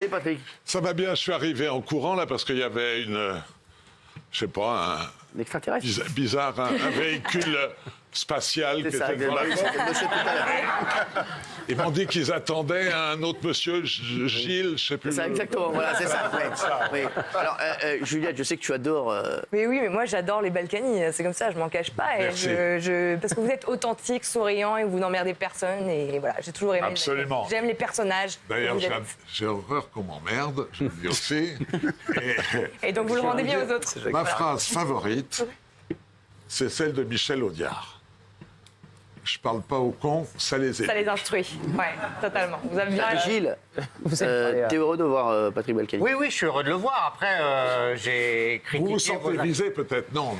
Et Patrick? Ça va bien, je suis arrivé en courant là parce qu'il y avait je sais pas, Un extraterrestre? bizarre, un véhicule spatial qui était devant la porte. Monsieur tout à l'heure. Ils m'ont dit qu'ils attendaient un autre monsieur, Gilles, je sais plus. C'est ça, exactement, voilà, c'est ça. Oui. Alors, Juliette, je sais que tu adores... Oui, mais moi j'adore les Balkany, c'est comme ça, je m'en cache pas. Et Merci. parce que vous êtes authentique, souriant et vous n'emmerdez personne. Et voilà, j'ai toujours aimé. Absolument. J'aime les personnages. D'ailleurs, Vous êtes- j'ai horreur qu'on m'emmerde, je le dis aussi. Et donc vous le rendez bien aux autres. Ma phrase favorite, c'est celle de Michel Audiard. Je parle pas aux cons, ça les Ça aide. les instruit. Ouais, totalement. Vous avez bien. Gilles, t'es heureux de voir Patrick Balkany? Oui, je suis heureux de le voir. Après, j'ai Vous vous critiqué. sentez visé peut-être? Non.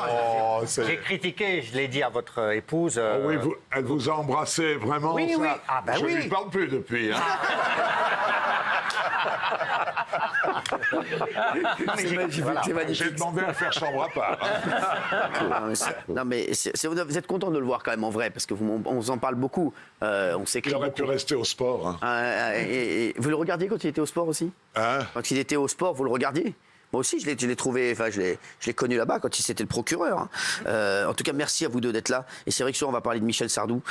Oh, c'est- J'ai critiqué, je l'ai dit à votre épouse. Oh oui, elle vous a embrassé vraiment. Oui, ça. oui. Ah, bah je oui. lui parle plus depuis. Hein. C'est magnifique, c'est J'ai magnifique. demandé à faire chambre à part. Hein. Non, mais vous êtes content de le voir quand même en vrai, parce que on vous en parle beaucoup. On s'écrit Il aurait beaucoup. pu rester au sport. Hein. Et vous le regardiez quand il était au sport aussi? Hein? Quand il était au sport, vous le regardiez? Moi aussi, je l'ai trouvé, enfin, je l'ai connu là-bas quand c'était le procureur. Hein. En tout cas, merci à vous deux d'être là. Et c'est vrai que ce soir, on va parler de Michel Sardou.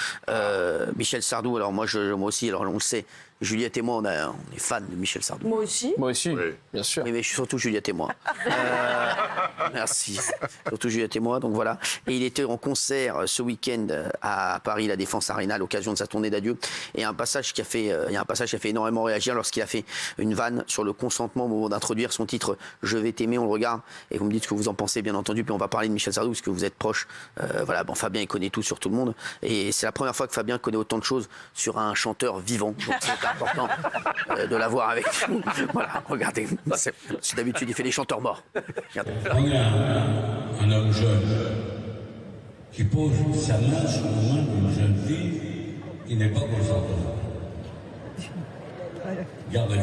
Michel Sardou, alors moi aussi, alors on le sait, Juliette et moi, on est fans de Michel Sardou. Moi aussi. Moi aussi, Oui. bien sûr. Oui, mais surtout Juliette et moi. Merci. Surtout Juliette et moi, donc voilà. Et il était en concert ce week-end à Paris, la Défense Arena, à l'occasion de sa tournée d'adieu. Et il y a un passage qui a fait énormément réagir lorsqu'il a fait une vanne sur le consentement au moment d'introduire son titre « Je vais t'aimer », on le regarde. Et vous me dites ce que vous en pensez, bien entendu. Puis on va parler de Michel Sardou, parce que vous êtes proche. Voilà, bon, Fabien, il connaît tout sur tout le monde. Et c'est la première fois que Fabien connaît autant de choses sur un chanteur vivant. Donc c'est important de l'avoir avec nous. Voilà, regardez. C'est d'habitude, il fait les chanteurs morts. Regardez. Quand il y a un homme jeune qui pose sa main sur la main d'une jeune fille qui n'est pas consentante, gardez-le.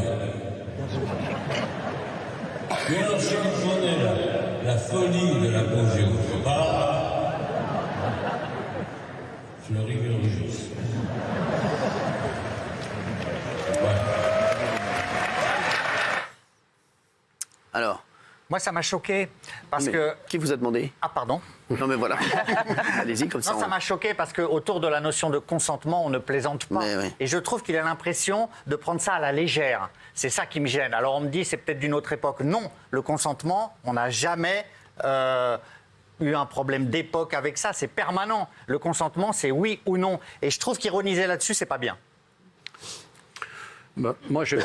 Mais lorsqu'il connaît la folie de la poser autre part, je le rigole juste. Alors, Moi, ça m'a choqué parce mais que. qui vous a demandé? Ah, pardon. Non, mais voilà. Allez-y, comme ça. Non, ça m'a choqué parce qu'autour de la notion de consentement, on ne plaisante pas. Mais oui. Et je trouve qu'il a l'impression de prendre ça à la légère. C'est ça qui me gêne. Alors on me dit c'est peut-être d'une autre époque. Non, le consentement, on n'a jamais eu un problème d'époque avec ça. C'est permanent. Le consentement, c'est oui ou non. Et je trouve qu'ironiser là-dessus, c'est pas bien. Moi, je vais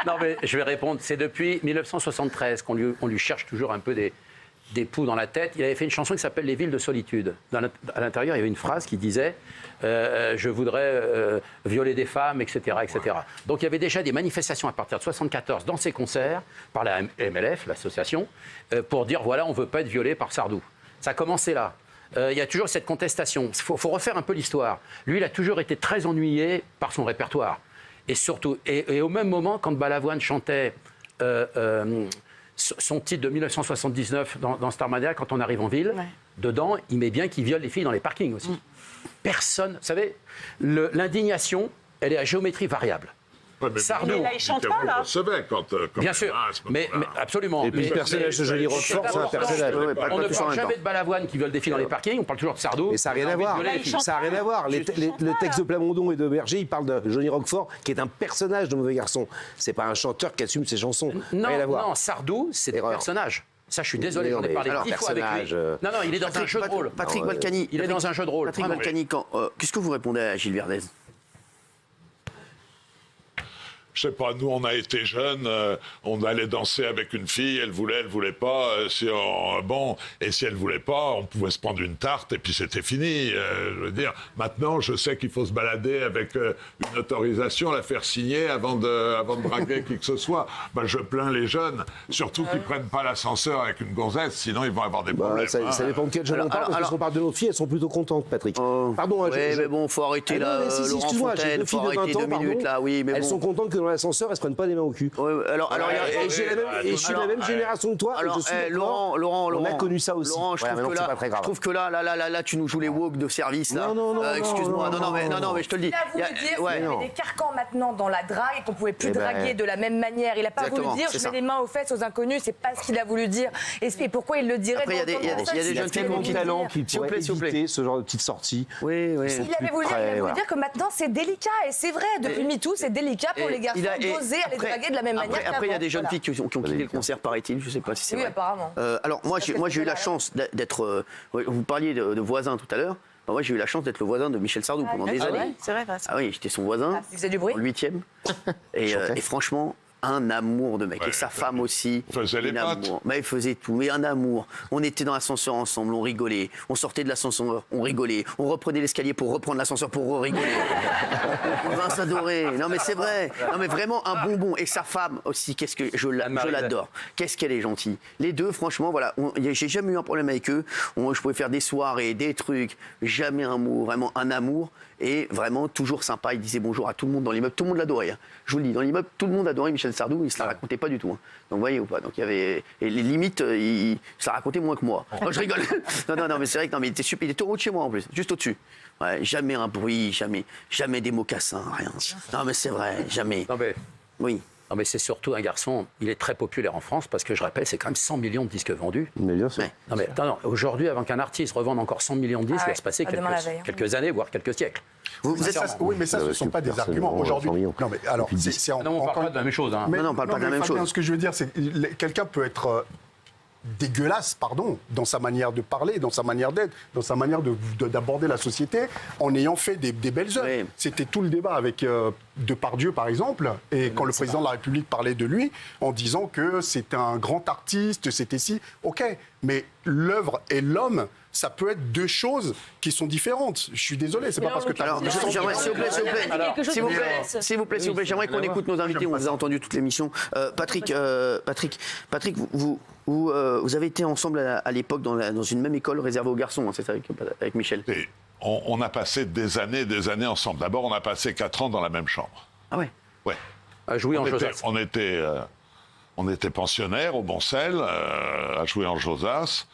non, mais je vais répondre. C'est depuis 1973 qu'on lui cherche toujours un peu des poux dans la tête. Il avait fait une chanson qui s'appelle Les villes de solitude. À l'intérieur, il y avait une phrase qui disait je voudrais violer des femmes, etc., etc. Donc il y avait déjà des manifestations à partir de 1974 dans ses concerts par la MLF, l'association, pour dire voilà, on ne veut pas être violé par Sardou. Ça a commencé là. Il y a toujours cette contestation. Il faut refaire un peu l'histoire. Lui, il a toujours été très ennuyé par son répertoire. Et surtout, et au même moment, quand Balavoine chantait son titre de 1979 dans Starmania, quand on arrive en ville, dedans, il met bien qu'il viole les filles dans les parkings aussi. Personne, vous savez, l'indignation, elle est à géométrie variable. Ouais, mais Sardou. Mais là, il chante pas, là. On le savait quand Bien sûr, mais absolument. Et puis le personnage de Johnny Roquefort, c'est un personnage. Ouais, ouais, pas On ne tous en parle même jamais temps. de Balavoine qui viole des filles dans les parkings, on parle toujours de Sardou. Mais ça n'a rien à voir. Ça n'a rien à voir. Le texte de Plamondon et de Berger, il parle de Johnny Roquefort, qui est un personnage de Mauvais Garçon. C'est pas un chanteur qui assume ses chansons. Rien à voir. Non, Sardou, c'est des Erreur. personnages. Ça, je suis désolé, Mais j'en ai non, parlé mais 10 fois avec lui. personnage, Non, il est dans un jeu de rôle. Patrick Balkany. Il est dans un jeu de rôle. Patrick Vraiment. Balkany, qu'est-ce que vous répondez à Gilles Verdez? Je sais pas, nous on a été jeunes, on allait danser avec une fille, elle voulait pas, bon, et si elle voulait pas, on pouvait se prendre une tarte et puis c'était fini. Je veux dire, maintenant je sais qu'il faut se balader avec une autorisation, la faire signer avant de draguer qui que ce soit. Ben, je plains les jeunes, surtout qu'ils prennent pas l'ascenseur avec une gonzesse, sinon ils vont avoir des problèmes. Ça dépend de quel jeune on parle, parce que si on parle de nos filles, elles sont plutôt contentes, Patrick. Pardon, Oui, mais bon, faut arrêter là, si, Laurent excuse-moi, j'ai Fontaine, deux faut filles de arrêter 20 ans, 2 minutes pardon. là, oui, mais Elles bon. sont contentes que dans dans l'ascenseur, elles se prennent pas les mains au cul. Ouais, alors, Et je suis la même génération que toi. Alors, et je suis Laurent, on a connu ça aussi. Laurent, je Voilà, trouve mais que non, c'est pas très grave. là, tu nous joues les woke de service là. Non, Excuse-moi, non, non, mais je te le dis. Il a voulu dire Ouais. qu'il y avait des carcans maintenant dans la drague et qu'on pouvait plus Eh ben, draguer de la même manière. Il n'a pas Exactement, voulu dire c'est je ça. mets les mains aux fesses aux inconnus. C'est pas ce qu'il a voulu dire. Et pourquoi il le dirait Après, il y a des- devant il y a autant de des- il y a des personnes, jeunes c'est filles ce qui qu'il ont a voulu talent dire. qui pourraient s'il vous plaît. éviter ce genre de petites sorties. Oui. Il avait voulu voilà. dire que maintenant c'est délicat et c'est vrai. Depuis MeToo, c'est délicat pour les garçons d'oser aller draguer de la même manière. Après, il y a des jeunes Voilà. filles qui ont quitté le concert, paraît-il. Je sais pas si c'est Oui, vrai. apparemment. Alors moi, j'ai eu la chance d'être. Vous parliez de voisin tout à l'heure. Moi, j'ai eu la chance d'être le voisin de Michel Sardou pendant des années. C'est vrai. Ah oui, j'étais son voisin. Il faisait du bruit. En 8e. Et franchement, un amour de mec. Et sa femme aussi. Il faisait les un pattes. amour. Mais il faisait tout. Mais un amour. On était dans l'ascenseur ensemble, on rigolait. On sortait de l'ascenseur, on rigolait. On reprenait l'escalier pour reprendre l'ascenseur pour rigoler. On s'adorait. Non mais c'est vrai. Non mais vraiment un bonbon. Et sa femme aussi, qu'est-ce que je l'adore. Qu'est-ce qu'elle est gentille. Les deux, franchement, voilà. J'ai jamais eu un problème avec eux. Je pouvais faire des soirées, des trucs. Jamais un mot. Vraiment un amour. Et vraiment toujours sympa. Il disait bonjour à tout le monde dans l'immeuble. Tout le monde l'adorait. Hein. Je vous le dis, dans l'immeuble, tout le monde adorait Michel Sardou. Il se la racontait pas du tout. Hein. Donc vous voyez ou pas. Donc il y avait et les limites, il se la racontait moins que moi. Non, je rigole. non, mais c'est vrai que mais il était super. Il était au haut de chez moi en plus, juste au-dessus. Ouais, jamais un bruit, jamais des mocassins, rien. Non mais c'est vrai, jamais. Oui. Non, mais c'est surtout un garçon, il est très populaire en France parce que je rappelle, c'est quand même 100 millions de disques vendus. Mais bien sûr. Ouais. Non, mais attends, aujourd'hui, avant qu'un artiste revende encore 100 millions de disques, il va se passer demain la veille, hein. quelques années, voire quelques siècles. Vous êtes Oui, mais ça, ce ne sont pas des arguments. Aujourd'hui, non, mais alors, c'est Non, on ne parle pas de la même chose. Hein. Mais Non, on parle pas de la même Fabien, chose. Ce que je veux dire, c'est que quelqu'un peut être dégueulasse, pardon, dans sa manière de parler, dans sa manière d'être, dans sa manière d'aborder la société, en ayant fait des belles œuvres. Oui. C'était tout le débat avec Depardieu, par exemple, et quand le président de la République parlait de lui, en disant que c'était un grand artiste, c'était si, ok, mais l'œuvre et l'homme, ça peut être deux choses qui sont différentes. Je suis désolé, c'est pas parce que tu as... Alors, j'aimerais, s'il vous plaît, s'il vous plaît, j'aimerais qu'on écoute nos invités. On vous a entendu toute l'émission. Patrick, vous avez été ensemble à l'époque dans une même école réservée aux garçons, hein, c'est ça, avec Michel. Et on a passé des années ensemble. D'abord, on a passé 4 ans dans la même chambre. Ah ouais. Ouais. À jouer en Josas. On était pensionnaires au Boncel, à jouer en Josas.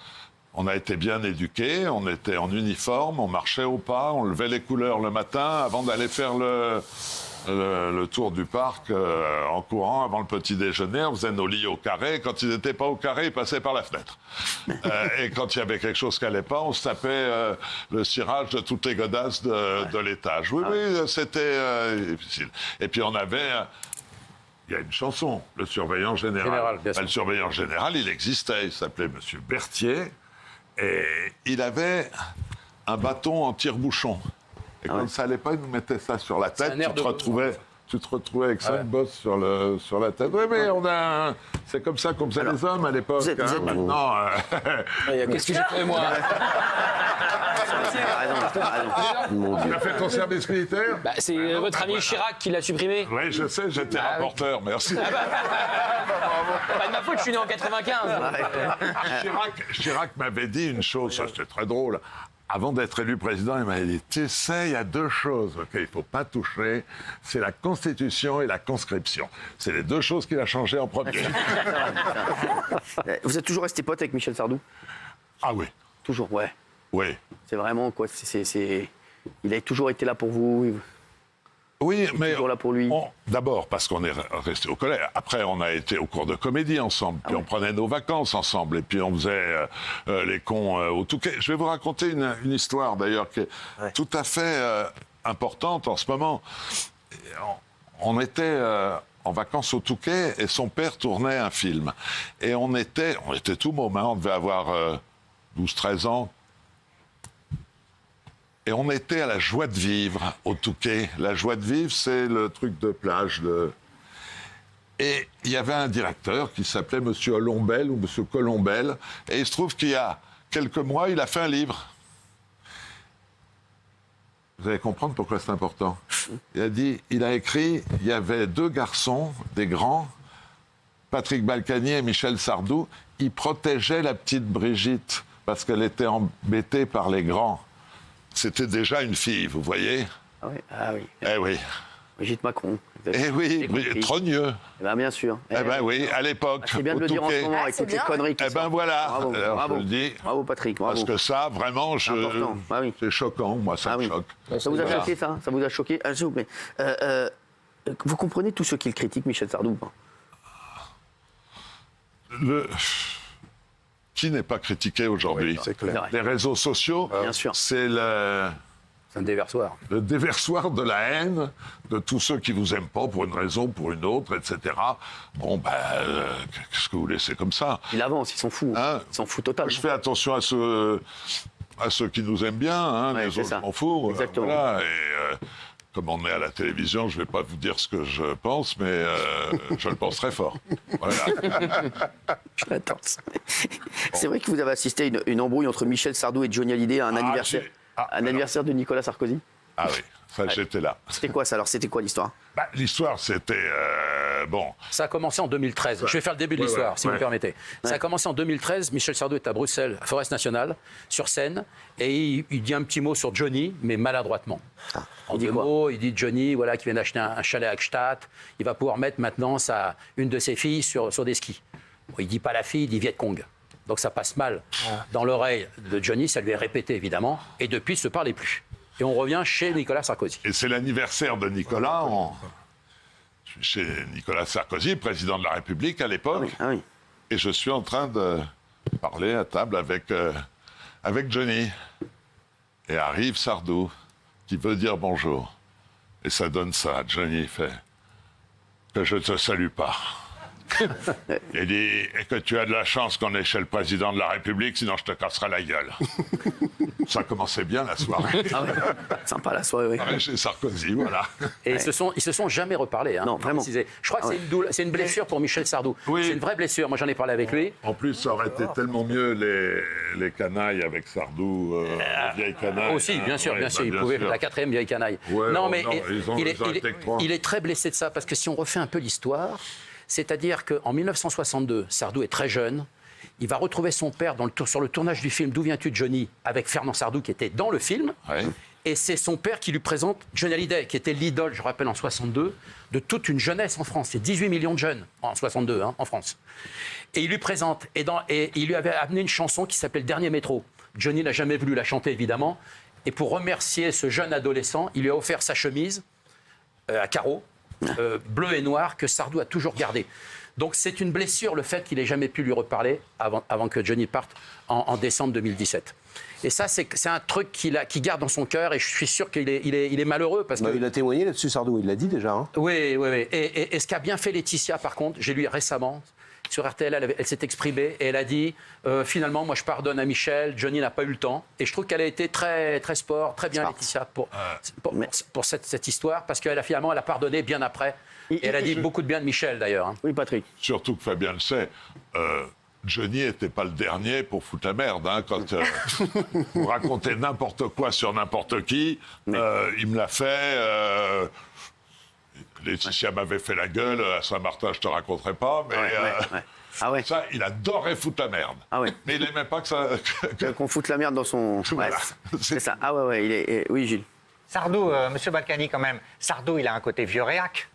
On a été bien éduqués, on était en uniforme, on marchait au pas, on levait les couleurs le matin avant d'aller faire le tour du parc en courant avant le petit déjeuner. On faisait nos lits au carré. Quand ils n'étaient pas au carré, ils passaient par la fenêtre. Et quand il y avait quelque chose qui n'allait pas, on se tapait le cirage de toutes les godasses de l'étage. Oui, c'était difficile. Et puis on avait... Il y a une chanson, le surveillant général. Bien sûr. Le surveillant général, il existait. Il s'appelait Monsieur Berthier. Et il avait un bâton en tire-bouchon. Et quand ça allait pas, il nous mettait ça sur la tête. Tu te retrouvais avec 5 bosses sur la tête. Oui, mais c'est comme ça qu'on faisait les hommes à l'époque. Maintenant, Qu'est-ce que j'ai fait, moi? tu as fait ton service militaire? C'est votre ami Chirac qui l'a supprimé. Oui, je sais, j'étais rapporteur, merci. Pas de ma faute, je suis né en 95. Chirac m'avait dit une chose, ça c'était très drôle. Avant d'être élu président, il m'avait dit, tu sais, il y a 2 choses auxquelles il ne faut pas toucher, c'est la Constitution et la conscription. C'est les 2 choses qu'il a changées en premier. Vous êtes toujours resté pote avec Michel Sardou? Ah oui, Toujours, ouais. oui. C'est vraiment quoi, il a toujours été là pour vous. Oui, mais toujours là pour lui. D'abord parce qu'on est resté au collège. Après, on a été au cours de comédie ensemble. Puis on prenait nos vacances ensemble. Et puis on faisait les cons au Touquet. Je vais vous raconter une histoire d'ailleurs qui est tout à fait importante en ce moment. On était en vacances au Touquet et son père tournait un film. Et on était tout môme, hein, on devait avoir 12-13 ans. Et on était à la Joie de Vivre, au Touquet. La Joie de Vivre, c'est le truc de plage. Et il y avait un directeur qui s'appelait Monsieur Olombel ou Monsieur Colombel. Et il se trouve qu'il y a quelques mois, il a fait un livre. Vous allez comprendre pourquoi c'est important. Il a écrit, il y avait 2 garçons, des grands, Patrick Balkany et Michel Sardou. Ils protégeaient la petite Brigitte parce qu'elle était embêtée par les grands. C'était déjà une fille, vous voyez? Ah oui. Eh oui. Brigitte Macron. Eh oui, trogneux. Eh ben, bien sûr. Eh ben oui, à l'époque. C'est bien de le dire en ce moment avec toutes les conneries qui Eh ben voilà. Bravo, Alors, bravo. je le dis. Bravo, Patrick. Bravo. Parce que ça, vraiment, important. Ah oui. c'est choquant. Moi, ça me choque. Ça vous a choqué, ça? Ça vous a choqué? S'il vous plaît. Vous comprenez tous ceux qui le critiquent, Michel Sardou ou pas? Qui n'est pas critiqué aujourd'hui? C'est clair. Les réseaux sociaux, Bien sûr. c'est C'est un déversoir. le déversoir de la haine de tous ceux qui vous aiment pas pour une raison, pour une autre, etc. Bon, qu'est-ce que vous laissez comme ça? Il avance, ils s'en foutent. Hein? Ils s'en foutent totalement. Je fais attention à ceux qui nous aiment bien, hein, Ouais, les c'est autres, ça. je m'en fous. Exactement. Voilà, et comme on est à la télévision, je ne vais pas vous dire ce que je pense, mais je le pense très fort. Voilà. J'attends. C'est vrai que vous avez assisté à une embrouille entre Michel Sardou et Johnny Hallyday à un anniversaire, anniversaire de Nicolas Sarkozy. Ah oui, ça, j'étais là. C'était quoi ça alors? C'était quoi l'histoire? L'histoire, c'était... bon... Ça a commencé en 2013. Je vais faire le début de l'histoire, si vous me permettez. Ça a commencé en 2013. Michel Sardou est à Bruxelles, à Forest National, sur scène, et il dit un petit mot sur Johnny, mais maladroitement. En deux mots, il dit Johnny, voilà, qui vient d'acheter un chalet à Gstaad, il va pouvoir mettre maintenant une de ses filles sur des skis. Bon, il dit pas la fille, il dit Viet Cong. Donc ça passe mal dans l'oreille de Johnny, ça lui est répété évidemment, et depuis, il ne se parlait plus. Et on revient chez Nicolas Sarkozy. Et c'est l'anniversaire de Nicolas, chez Nicolas Sarkozy, président de la République à l'époque. Ah oui. Et je suis en train de parler à table avec Johnny. Et arrive Sardou, qui veut dire bonjour. Et ça donne ça. Johnny fait que je ne te salue pas. Il dit, et que tu as de la chance qu'on est chez le président de la République, sinon je te casserai la gueule. Ça commençait bien la soirée. Ah ouais. Sympa la soirée, oui. Chez Sarkozy, voilà. Et ils se sont jamais reparlés. Hein, non, vraiment. Je crois que c'est une blessure pour Michel Sardou. Oui. C'est une vraie blessure. Moi, j'en ai parlé avec lui. En plus, ça aurait été tellement mieux les canailles avec Sardou, les vieilles canailles. Aussi, bien sûr, bien sûr. Il pouvait la 4e vieille canaille. Ouais, non, mais il est très blessé de ça parce que si on refait un peu l'histoire, c'est-à-dire qu'en 1962, Sardou est très jeune. Il va retrouver son père sur le tournage du film D'où viens-tu, Johnny, avec Fernand Sardou qui était dans le film. Ouais. Et c'est son père qui lui présente Johnny Hallyday, qui était l'idole, je rappelle, en 62, de toute une jeunesse en France. C'est 18 millions de jeunes en 62, en France. Et il lui présente, et il lui avait amené une chanson qui s'appelle Dernier métro. Johnny n'a jamais voulu la chanter, évidemment. Et pour remercier ce jeune adolescent, il lui a offert sa chemise à carreaux, bleu et noir, que Sardou a toujours gardée. Donc c'est une blessure, le fait qu'il n'ait jamais pu lui reparler avant que Johnny parte en décembre 2017. Et ça, c'est un truc qu'il garde dans son cœur, et je suis sûr qu'il est malheureux. Parce que... Il a témoigné là-dessus, Sardou, il l'a dit déjà. Hein. Oui. Et ce qu'a bien fait Laetitia, par contre, j'ai lu récemment, sur RTL, elle s'est exprimée, et elle a dit, finalement, moi je pardonne à Michel, Johnny n'a pas eu le temps. Et je trouve qu'elle a été très, très sport, très bien Laetitia pour cette histoire, parce qu'elle a pardonné bien après. Et elle a dit beaucoup de bien de Michel, d'ailleurs. Hein. Oui, Patrick. Surtout que Fabien le sait, Johnny n'était pas le dernier pour foutre la merde. Hein, quand vous racontez n'importe quoi sur n'importe qui, il me l'a fait. Laetitia m'avait fait la gueule à Saint-Martin, je te raconterai pas, mais Ah ouais. ça, il adorait foutre la merde. Ah ouais. Mais il n'aimait pas que ça. Qu'on foute la merde dans son. Voilà. C'est ça. Ah ouais. Oui, Gilles. Sardou, Monsieur Balkany, quand même. Sardou, il a un côté vieux réac.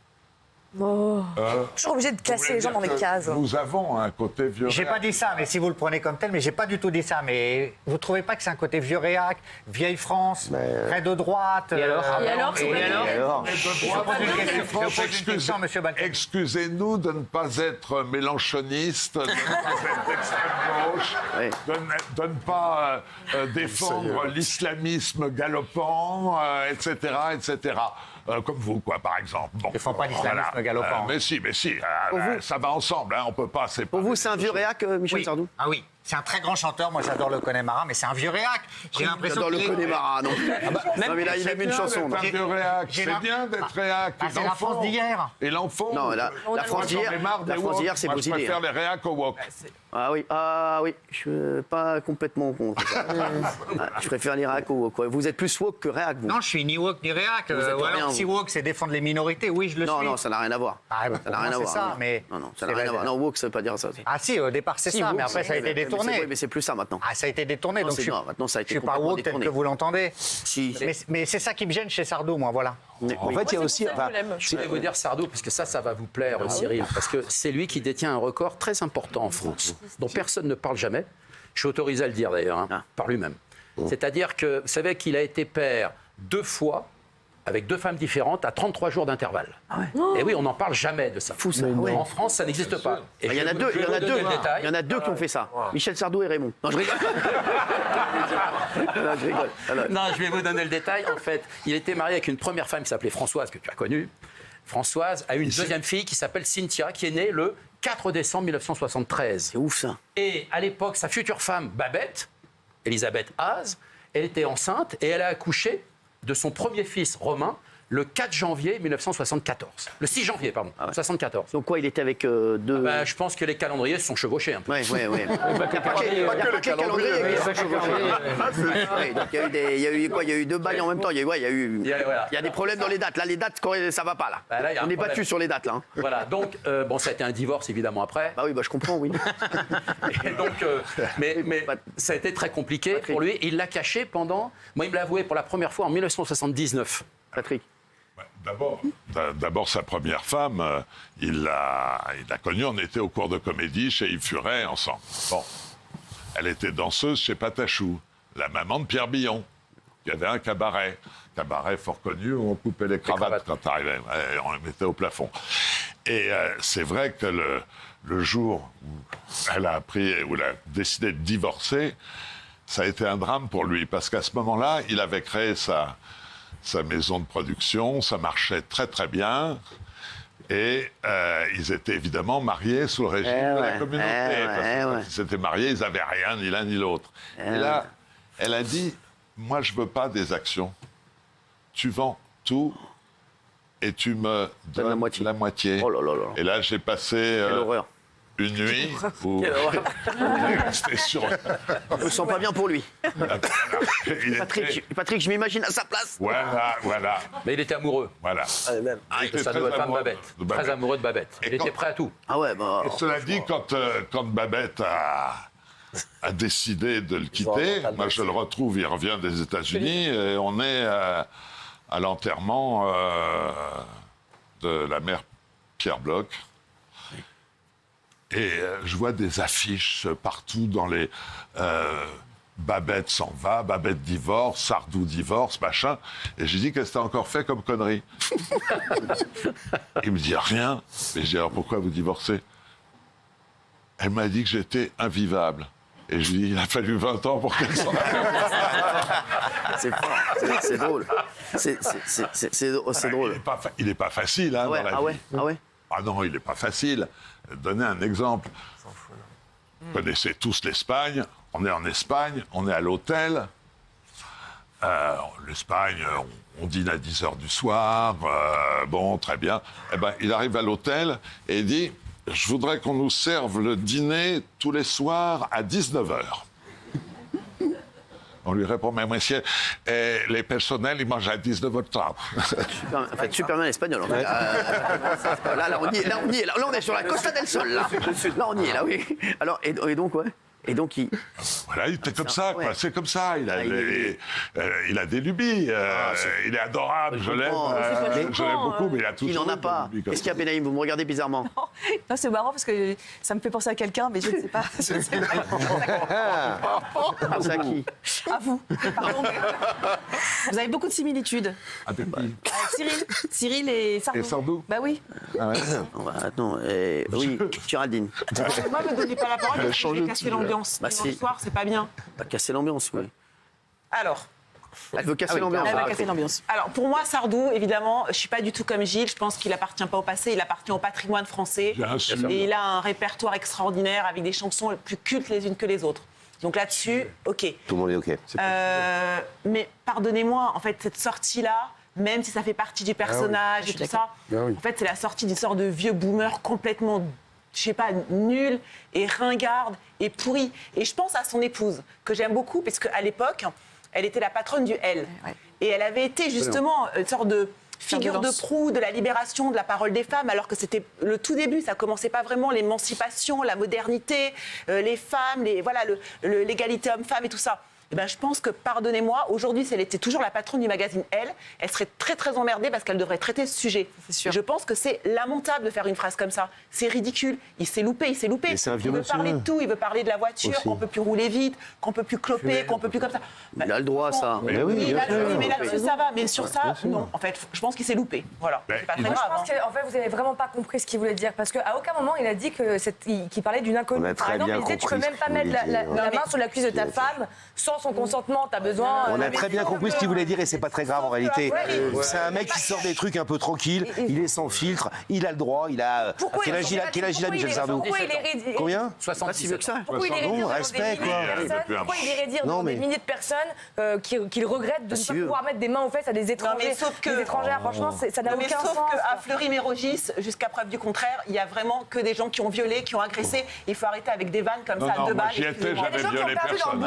Toujours obligé de classer les gens dans les cases. Nous avons un côté vieux. J'ai pas dit ça, mais si vous le prenez comme tel, mais j'ai pas du tout dit ça. Mais vous trouvez pas que c'est un côté vieux réac, vieille France, très de droite Et alors Monsieur Balkany. Excusez-nous de ne pas être mélanchoniste, de ne pas être d'extrême gauche, de ne pas défendre l'islamisme galopant, etc., etc. Comme vous, quoi, par exemple. Bon, Ils ne font pas l'islamisme galopant. Mais si, ça va ensemble, hein, on peut pas séparer. Pour vous, c'est un vieux réac, Michel Oui. Sardou? Ah oui, c'est un très grand chanteur. Moi, j'adore le Connemara, mais c'est un vieux réac. J'ai l'impression Dans le Connemara, non. Non, mais là, il aime une chanson. C'est un vieux réac. J'ai C'est bien d'être réac. c'est la France d'hier. Et l'enfant. Non, la France d'hier, c'est Moi, vos je idées. préfère les réacs au wok. Ah oui, je suis pas complètement contre ça. Je préfère les réacs au wok. Quoi. Vous êtes plus woke que réac, vous? Non, je suis ni woke ni réac. êtes Ou rien, alors, si woke, c'est défendre les minorités, oui, je le suis. Non, ça n'a rien à voir. Ah, Ça n'a rien à voir. ça, non. mais... Non, ça n'a rien à voir. Non, woke, ça veut pas dire ça. Ah si, au départ, c'est ça, mais après, ça a été détourné. détourné. Oui, mais c'est plus ça maintenant. Ah, ça a été détourné, Non, donc maintenant, ça a été je suis pas complètement woke tel détourné. que vous l'entendez. Si. Mais c'est ça qui me gêne chez Sardou, moi, voilà. En fait, il y a aussi. Je vais vous dire Sardou, parce que ça va vous plaire, Cyril, parce que c'est lui qui détient un record très important en France, dont personne ne parle jamais. Je suis autorisé à le dire d'ailleurs, par lui-même. C'est-à-dire que vous savez qu'il a été père 2 fois, avec 2 femmes différentes, à 33 jours d'intervalle. Et oui, on n'en parle jamais de ça. Fou ça. En France, ça n'existe pas. Et Il y en a deux, je vais vous donner le détail. il y en a deux qui ont fait ça. Michel Sardou et Raymond. Non, je rigole. Non, je rigole. Alors, Non, je vais vous donner le détail. En fait, il était marié avec une première femme qui s'appelait Françoise, que tu as connue. Françoise a eu une deuxième fille qui s'appelle Cynthia, qui est née le 4 décembre 1973. C'est ouf ça. Et à l'époque, sa future femme, Babette, Elisabeth Haas, elle était enceinte et elle a accouché de son premier fils, Romain, le 4 janvier 1974. Le 6 janvier, pardon, 74. Donc quoi, il était avec deux... Je pense que les calendriers se sont chevauchés un peu. Ouais. Pas que le calendrier. Donc il y a eu quoi? Il y a eu 2 bails en même temps. Il y a des problèmes dans les dates. Là, les dates, ça va pas là. Bah, là, il y a On un est problème. battu sur les dates là. Voilà, donc, ça a été un divorce évidemment après. Bah oui, je comprends, oui. Et donc, mais ça a été très compliqué pour lui. Il l'a caché pendant. Moi, il me l'a avoué pour la première fois en 1979. Patrick. D'abord, sa première femme, il l'a connue, on était au cours de comédie chez Yves Furet ensemble. Bon, elle était danseuse chez Patachou, la maman de Pierre Billon, qui avait un cabaret fort connu où on coupait les cravates quand t'arrivais, on les mettait au plafond. Et c'est vrai que le jour où elle a décidé de divorcer, ça a été un drame pour lui, parce qu'à ce moment-là, il avait créé sa maison de production, ça marchait très très bien. Et ils étaient évidemment mariés sous le régime de la communauté. Parce que quand ils s'étaient mariés, ils n'avaient rien, ni l'un ni l'autre. Et là, elle a dit, moi je ne veux pas des actions. Tu vends tout et tu me donnes la moitié. Oh là là là. Et là, j'ai passé une nuit où c'était sûr. Je me sens pas bien pour lui. Patrick, je m'imagine à sa place. Voilà. Mais il était amoureux. Voilà. Il était très amoureux de Babette. Très amoureux de Babette. Il était prêt à tout. Ah ouais, Et cela dit, quand Babette a décidé de le quitter, moi je le retrouve, il revient des États-Unis, et on est à l'enterrement de la mère Pierre Bloch. Et je vois des affiches partout dans les... Babette s'en va, Babette divorce, Sardou divorce, machin. Et j'ai dit, qu'est-ce que t'as encore fait comme connerie? Il me dit, rien. Et je dis, alors pourquoi vous divorcez? Elle m'a dit que j'étais invivable. Et je lui dis, il a fallu 20 ans pour qu'elle s'en aille. C'est drôle. C'est drôle. Il n'est pas facile dans la vie. Ah non, il n'est pas facile. Donner un exemple. Vous connaissez tous l'Espagne. On est en Espagne, on est à l'hôtel. L'Espagne, on dîne à 10h du soir. Bon, très bien. Eh ben, il arrive à l'hôtel et il dit, je voudrais qu'on nous serve le dîner tous les soirs à 19h. On lui répond, mais monsieur, les personnels, ils mangent à 19h30. Super bien espagnol. Là, on y est. Là, on est sur la Costa del Sol. Là, on y est, là, oui. Alors, et donc, ouais. Et donc, Voilà, il était comme ça, quoi. C'est comme ça. Il a des lubies. Il est adorable. Je l'aime beaucoup, mais il a toujours. Il n'en a pas. Qu'est-ce qu'il y a, Benaïm? Vous me regardez bizarrement. Non, c'est marrant parce que ça me fait penser à quelqu'un, mais je ne sais pas. Pensez à qui? À vous. Pardon, mais... Vous avez beaucoup de similitudes. Avec qui? Cyril et Sardou. Et Sardou? Bah oui. Ah ouais. Attends, oui, Géraldine. Moi, ne me donnez pas la parole parce que je vais casser l'ambiance. Dimanche soir, c'est pas bien. Pas casser l'ambiance, oui. Alors. Elle veut casser l'ambiance. Elle veut casser l'ambiance. Alors, pour moi, Sardou, évidemment, je suis pas du tout comme Gilles. Je pense qu'il appartient pas au passé, il appartient au patrimoine français. Bien sûr. Et il a un répertoire extraordinaire avec des chansons les plus cultes les unes que les autres. Donc là-dessus, OK. Tout le monde est OK. Mais pardonnez-moi, en fait, cette sortie-là, même si ça fait partie du personnage et tout ça, en fait, c'est la sortie d'une sorte de vieux boomer complètement, je sais pas, nul et ringarde et pourri. Et je pense à son épouse, que j'aime beaucoup, parce qu'à l'époque, elle était la patronne du L. Et elle avait été justement une sorte de figure de proue de la libération de la parole des femmes, alors que c'était le tout début, ça commençait pas vraiment, l'émancipation, la modernité, les femmes, l'égalité homme-femme et tout ça. Eh ben, je pense que, pardonnez-moi, aujourd'hui, si elle était toujours la patronne du magazine Elle serait très très emmerdée parce qu'elle devrait traiter ce sujet. Je pense que c'est lamentable de faire une phrase comme ça. C'est ridicule. Il s'est loupé. Mais c'est un vieux il veut monsieur. parler de tout. Il veut parler de la voiture, qu'on peut plus rouler vite, qu'on peut plus cloper, qu'on peut plus comme ça. Il a le droit à ça. Mais oui, mais là-dessus, ça va. Mais sur ça, non. En fait, je pense qu'il s'est loupé. Voilà. C'est pas très grave. Je pense qu'en fait, vous n'avez vraiment pas compris ce qu'il voulait dire. Parce qu'à aucun moment, il a dit qu'il parlait d'une inconnue. Par exemple, il disait tu peux même pas mettre la main sur la cuisse de ta femme sans son consentement. On a très bien compris ce qu'il voulait dire et c'est pas très grave en réalité. C'est un mec qui sort des trucs un peu tranquilles, il est sans filtre, il a le droit, il a... Quel âge il a Michel Sardou? Combien? 77 ans. Pourquoi il irait dire respect, pourquoi il irait dire devant des milliers de personnes qu'il regrette de ne pas pouvoir mettre des mains aux fesses à des étrangers, des étrangères? Franchement, ça n'a aucun sens. Sauf qu'à Fleury-Mérogis, jusqu'à preuve du contraire, il y a vraiment que des gens qui ont violé, qui ont agressé. Il faut arrêter avec des vannes comme ça à deux balles. J'y étais, j'avais violé personne.